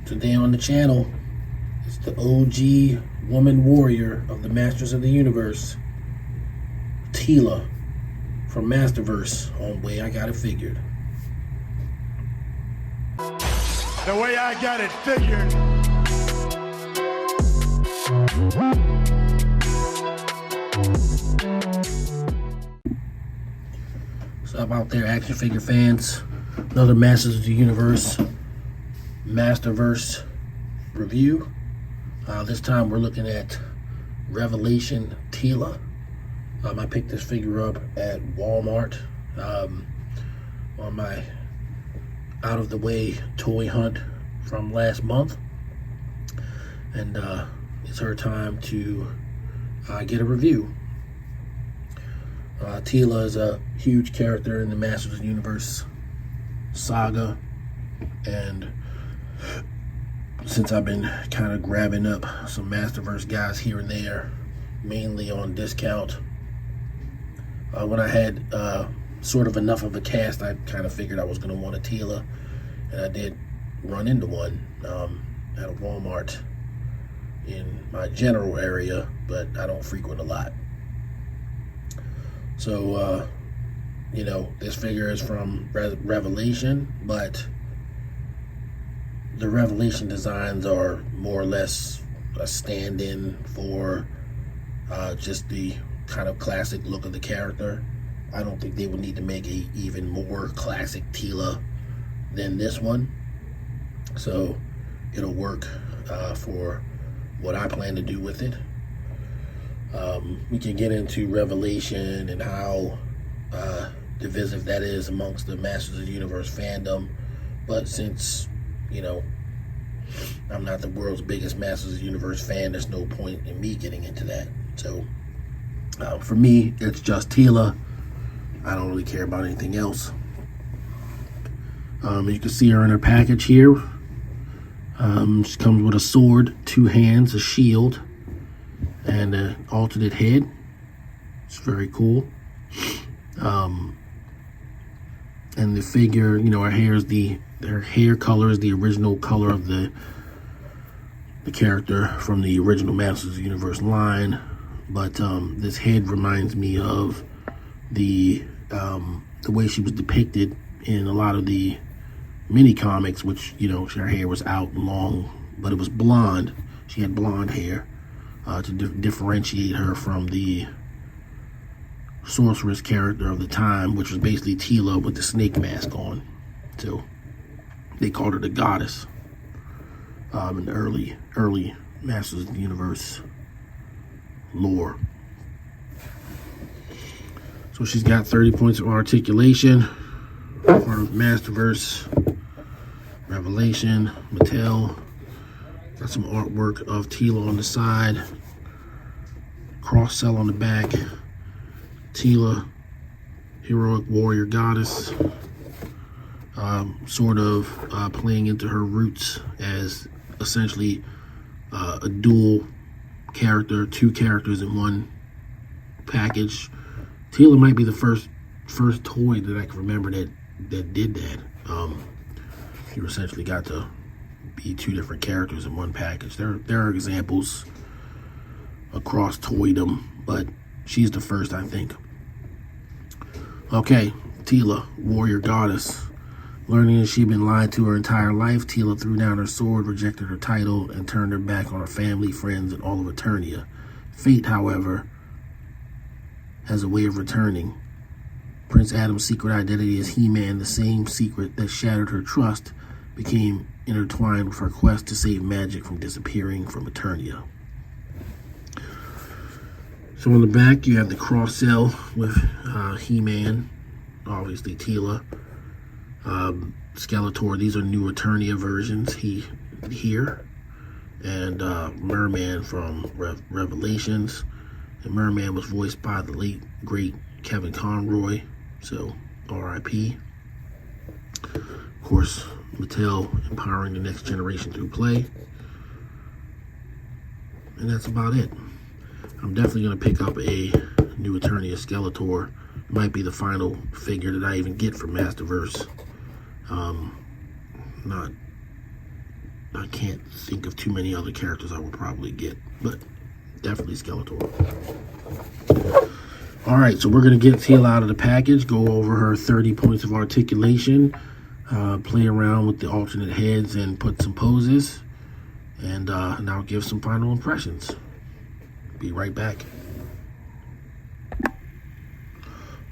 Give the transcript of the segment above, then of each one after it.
Today on the channel is the OG woman warrior of the Masters of the Universe, Teela from Masterverse on Way I Got It Figured. The way I got it figured. What's up out there, action figure fans? Another Masters of the Universe Masterverse review. This time we're looking at Revelation Teela. I picked this figure up at Walmart on my out of the way toy hunt from last month, and it's her time to get a review. Teela is a huge character in the Masters of the Universe saga, and since I've been kind of grabbing up some Masterverse guys here and there, mainly on discount, when I had sort of enough of a cast, I kind of figured I was going to want a Teela, and I did run into one at a Walmart in my general area, but I don't frequent a lot. So, you know, this figure is from Revelation, but the Revelation designs are more or less a stand-in for just the kind of classic look of the character. I don't think they would need to make a even more classic Teela than this one. So it'll work for what I plan to do with it. We can get into Revelation and how divisive that is amongst the Masters of the Universe fandom, but since, you know, I'm not the world's biggest Masters of the Universe fan, there's no point in me getting into that. So for me, it's just Teela. I don't really care about anything else. You can see her in her package here. She comes with a sword, 2 hands, a shield, and an alternate head. It's very cool. And the figure, you know, her hair color is the original color of the character from the original Masters of the Universe line, but this head reminds me of the way she was depicted in a lot of the mini comics, which, you know, her hair was out and long, but it was blonde. She had blonde hair to differentiate her from the sorceress character of the time, which was basically Teela with the snake mask on. So they called her the goddess in the early Masters of the Universe lore. So she's got 30 points of articulation for Masterverse, Revelation, Mattel. Got some artwork of Teela on the side, cross cell on the back. Teela, heroic warrior goddess, sort of playing into her roots as essentially a dual character, 2 characters in one package. Teela might be the first toy that I can remember that did that. You essentially got to be 2 different characters in one package. There are examples across toydom, but she's the first, I think. Okay, Teela, warrior goddess. Learning that she'd been lied to her entire life, Teela threw down her sword, rejected her title, and turned her back on her family, friends, and all of Eternia. Fate, however, has a way of returning. Prince Adam's secret identity as He-Man, the same secret that shattered her trust, became intertwined with her quest to save magic from disappearing from Eternia. So on the back, you have the cross cell with He-Man, obviously Teela, Skeletor. These are new Eternia versions here, and Merman from Revelations. And Merman was voiced by the late, great Kevin Conroy, so R.I.P. Of course, Mattel empowering the next generation through play. And that's about it. I'm definitely going to pick up a new Eternia Skeletor. It might be the final figure that I even get from Masterverse. Not I can't think of too many other characters I would probably get, but definitely Skeletor. All right, so we're going to get Teela out of the package, go over her 30 points of articulation, play around with the alternate heads and put some poses, and now give some final impressions. Be right back.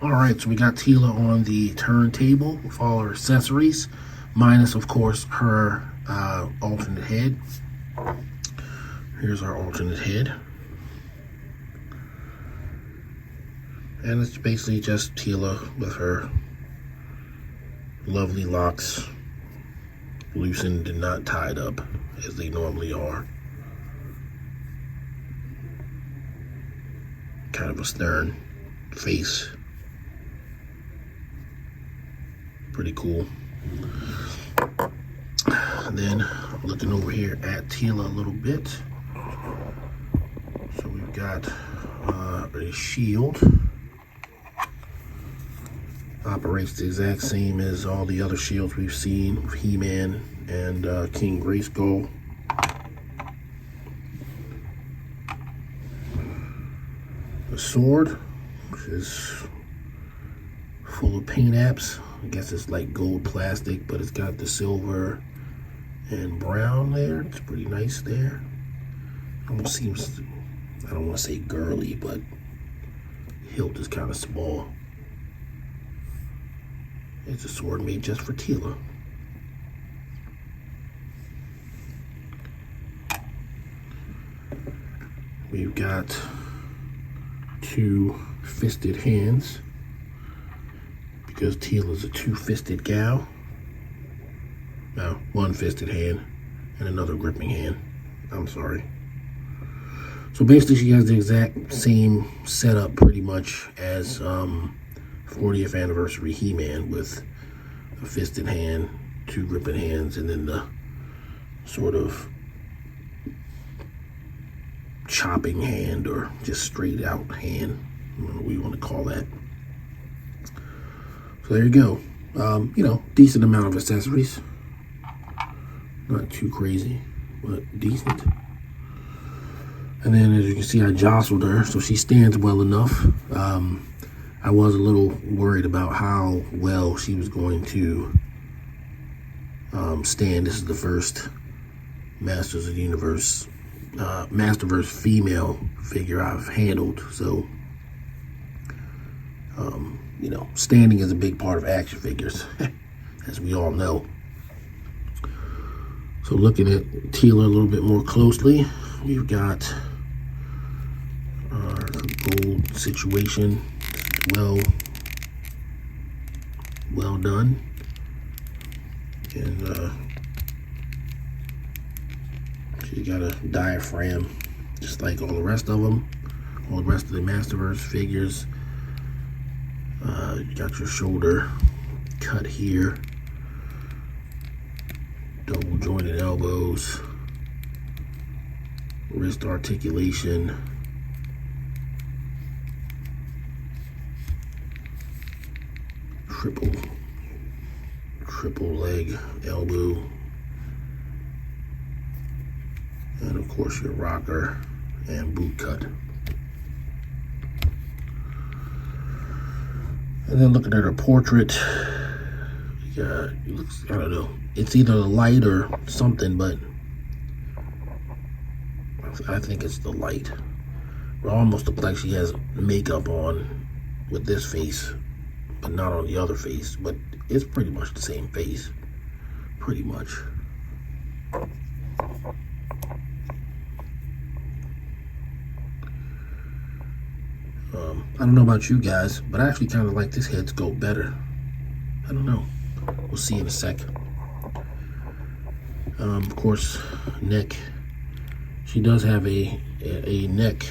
All right, so we got Teela on the turntable with all her accessories, minus, of course, her alternate head. Here's our alternate head. And it's basically just Teela with her lovely locks loosened and not tied up as they normally are. Kind of a stern face. Pretty cool. And then I'm looking over here at Teela a little bit. So we've got a shield. Operates the exact same as all the other shields we've seen with He-Man and King Grayskull. A sword, which is full of paint apps. I guess it's like gold plastic, but it's got the silver and brown there. It's pretty nice there. Almost seems, I don't want to say girly, but hilt is kind of small. It's a sword made just for Teela. We've got two fisted hands because Teela's a two-fisted gal. No, one fisted hand and another gripping hand. I'm sorry. So basically she has the exact same setup pretty much as 40th anniversary He-Man, with a fisted hand, two gripping hands, and then the sort of chopping hand or just straight out hand. I don't know what you want to call that. So there you go. You know, decent amount of accessories. Not too crazy, but decent. And then as you can see, I jostled her, so she stands well enough. I was a little worried about how well she was going to stand. This is the first Masters of the Universe, Masterverse female figure I've handled. So, you know, standing is a big part of action figures, as we all know. So looking at Teela a little bit more closely, we've got our gold situation. Well done. And she got a diaphragm just like all the rest of them, all the rest of the Masterverse figures. You got your shoulder cut here, double jointed elbows, wrist articulation, triple leg elbow, and of course your rocker and boot cut. And then looking at her portrait, yeah, it looks, I don't know, it's either the light or something, but I think it's the light. It almost looks like she has makeup on with this face, but not on the other face. But it's pretty much the same face, pretty much. I don't know about you guys, but I actually kind of like this head sculpt better. I don't know. We'll see in a sec. Of course, neck. She does have a neck.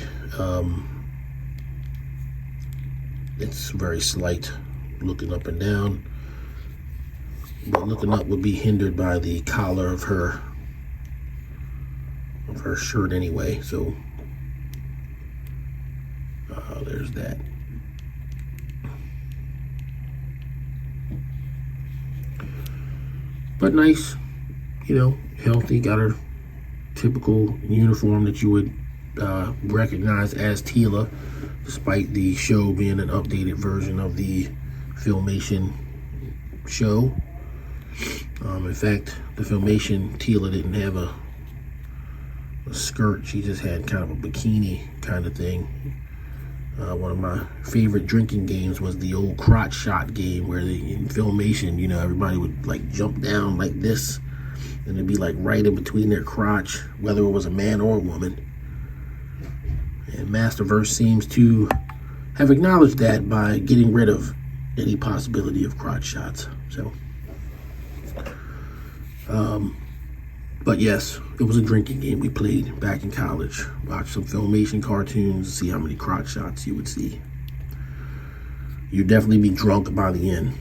It's very slight, looking up and down. But looking up would be hindered by the collar of her shirt anyway. So there's that. But nice. you know, healthy, got her typical uniform that you would recognize as Teela, despite the show being an updated version of the Filmation show. In fact, the Filmation Teela didn't have a skirt. She just had kind of a bikini kind of thing. One of my favorite drinking games was the old crotch shot game, where in Filmation, you know, everybody would like jump down like this, and it'd be like right in between their crotch, whether it was a man or a woman. And Masterverse seems to have acknowledged that by getting rid of any possibility of crotch shots. So, but yes, it was a drinking game we played back in college. Watched some Filmation cartoons, see how many crotch shots you would see. You'd definitely be drunk by the end.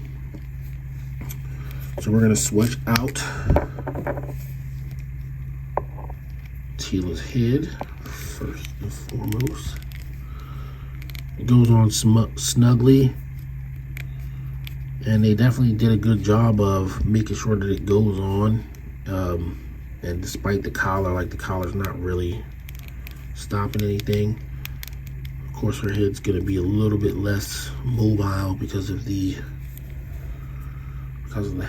So we're gonna switch out Teela's head first and foremost. It goes on snugly, and they definitely did a good job of making sure that it goes on. And despite the collar, like the collar's not really stopping anything. Of course, her head's gonna be a little bit less mobile because of the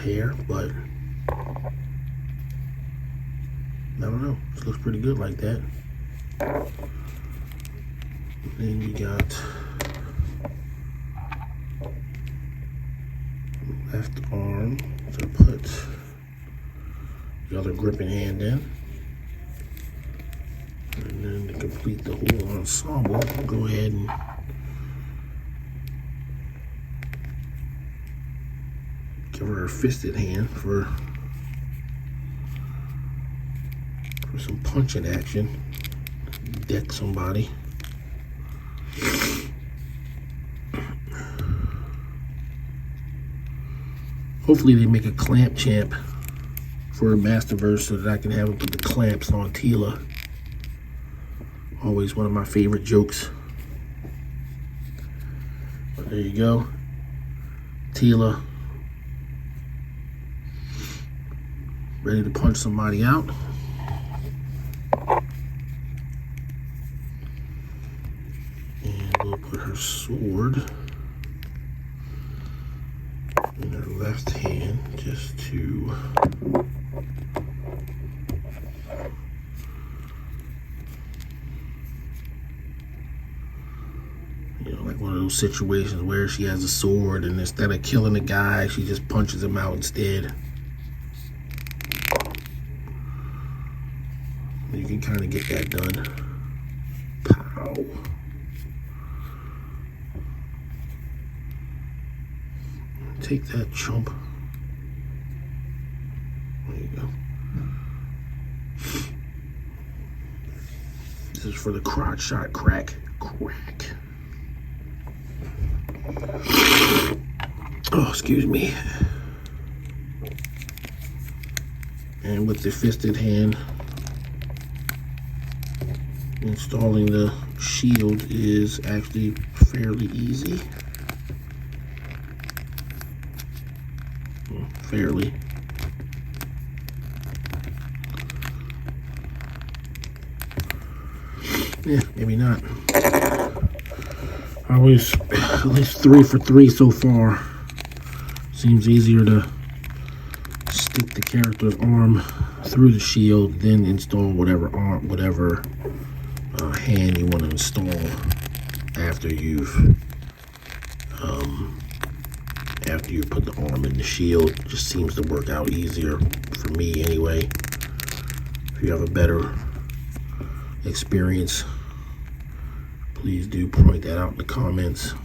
hair, but I don't know. This looks pretty good like that. Then you got left arm to put the other gripping hand in. And then to complete the whole ensemble, we'll go ahead and give her a fisted hand for some punching action. Deck somebody. Hopefully they make a clamp champ for Masterverse so that I can have him put the clamps on Teela. Always one of my favorite jokes. But there you go. Teela ready to punch somebody out. And we'll put her sword in her left hand just to like one of those situations where she has a sword and instead of killing the guy, she just punches him out instead. You can kind of get that done. Pow. Take that, chump. There you go. This is for the crotch shot crack. Crack. Oh, excuse me. And with the fisted hand, installing the shield is actually fairly easy. Fairly. Yeah, maybe not. I was at least 3 for 3 so far. Seems easier to stick the character's arm through the shield, then install whatever hand you want to install after you put the arm in the shield. Just seems to work out easier for me anyway. If you have a better experience, please do point that out in the comments.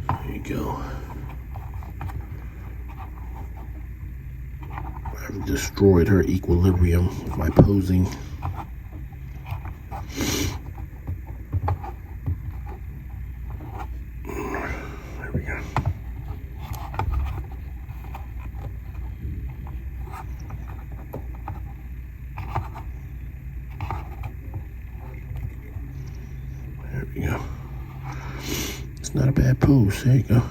There you go. I've destroyed her equilibrium with my posing. There we go. It's not a bad pose. There you go.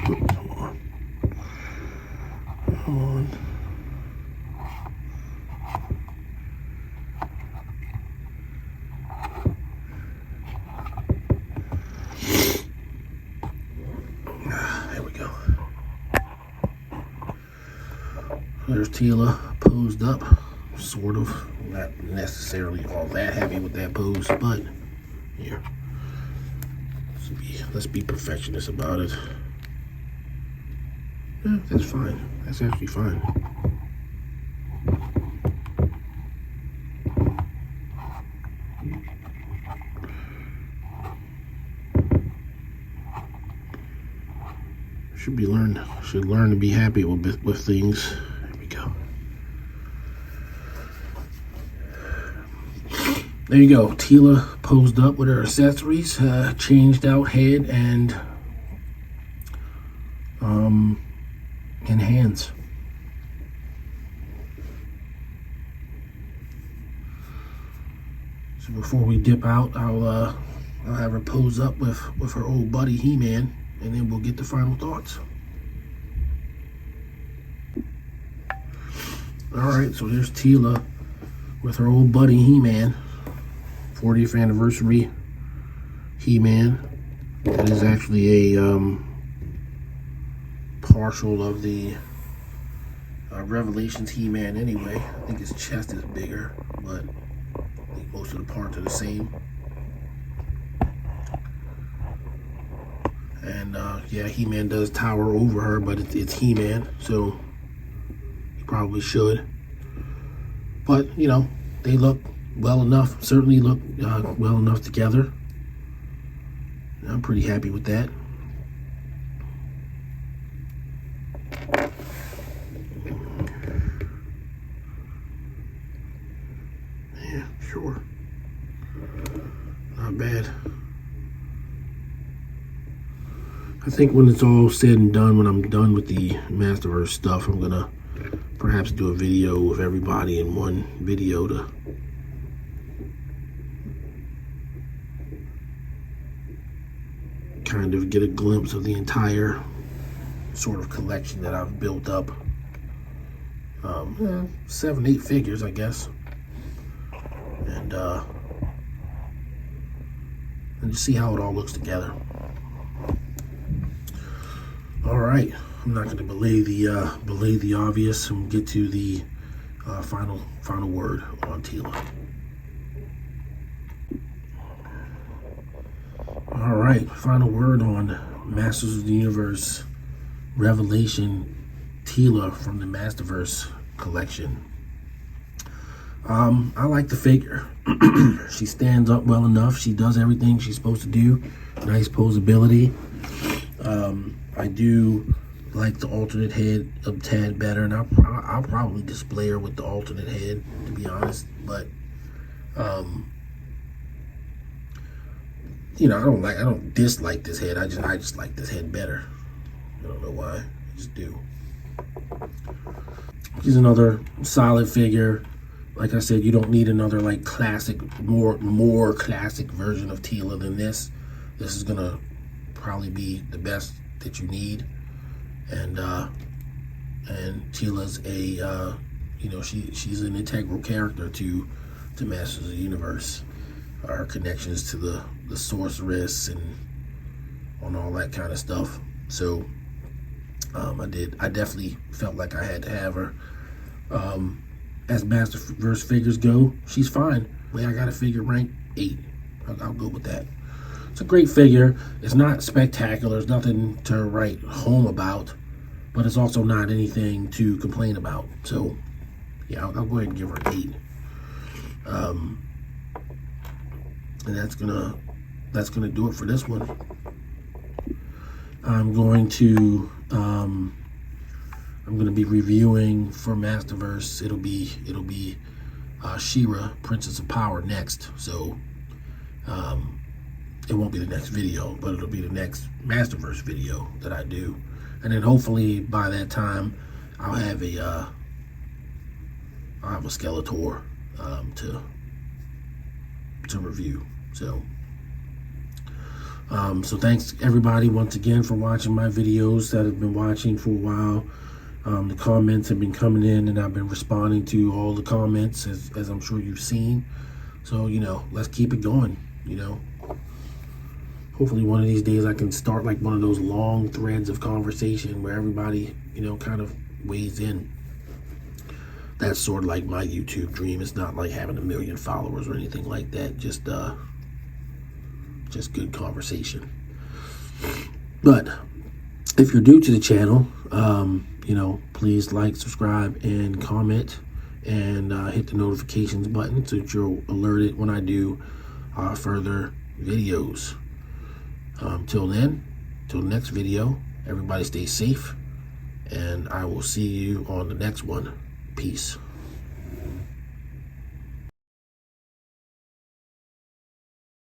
Come on. Come on. There we go. There's Teela posed up, sort of. Not necessarily all that happy with that pose, but here. Let's be perfectionist about it. Yeah, that's fine. That's actually fine. Should learn to be happy with things. There we go. There you go. Teela posed up with her accessories, changed out head and hands. So before we dip out, I'll have her pose up with her old buddy He-Man, and then we'll get the final thoughts. All right, so there's Teela with her old buddy He-Man. 40th anniversary He-Man. That is actually a partial of the Revelations He-Man anyway. I think his chest is bigger, but I think most of the parts are the same. And yeah, He-Man does tower over her, but it's He-Man, so he probably should. But, you know, they look well enough, certainly look well enough together. I'm pretty happy with that. Yeah, sure. Not bad. I think when it's all said and done, when I'm done with the Masterverse stuff, I'm gonna perhaps do a video of everybody in one video to kind of get a glimpse of the entire sort of collection that I've built up. 7, 8 figures, I guess, and just see how it all looks together. All right, I'm not going to belay the obvious and get to the final word on Teela. All right, final word on Masters of the Universe Revelation Teela from the Masterverse collection. I like the figure. She stands up well enough. She does everything she's supposed to do. Nice posability. I do like the alternate head a tad better, and I'll probably display her with the alternate head, to be honest. But you know, I don't dislike this head. I just like this head better. I don't know why. I just do. He's another solid figure. Like I said, you don't need another like classic, more classic version of Teela than this. This is gonna probably be the best that you need. And Teela's a you know, she's an integral character to Masters of the Universe. Her connections to the sorceress and on all that kind of stuff. So I definitely felt like I had to have her. As Masterverse figures go, she's fine. Well, I got a figure ranked 8. I'll go with that. It's a great figure. It's not spectacular. There's nothing to write home about, but it's also not anything to complain about. So yeah, I'll go ahead and give her 8. And that's gonna do it for this one. I'm going to be reviewing for Masterverse. It'll be She-Ra, Princess of Power next. So it won't be the next video, but it'll be the next Masterverse video that I do. And then hopefully by that time I'll have a Skeletor to review. So So thanks everybody once again for watching my videos that have been watching for a while. The comments have been coming in, and I've been responding to all the comments, as I'm sure you've seen. So, you know, let's keep it going, you know. Hopefully one of these days I can start like one of those long threads of conversation where everybody, you know, kind of weighs in. That's sort of like my YouTube dream. It's not like having 1 million followers or anything like that. Just good conversation. But if you're new to the channel, you know, please like, subscribe, and comment, and hit the notifications button so that you're alerted when I do further videos. Till then, till the next video, everybody stay safe, and I will see you on the next one. Peace.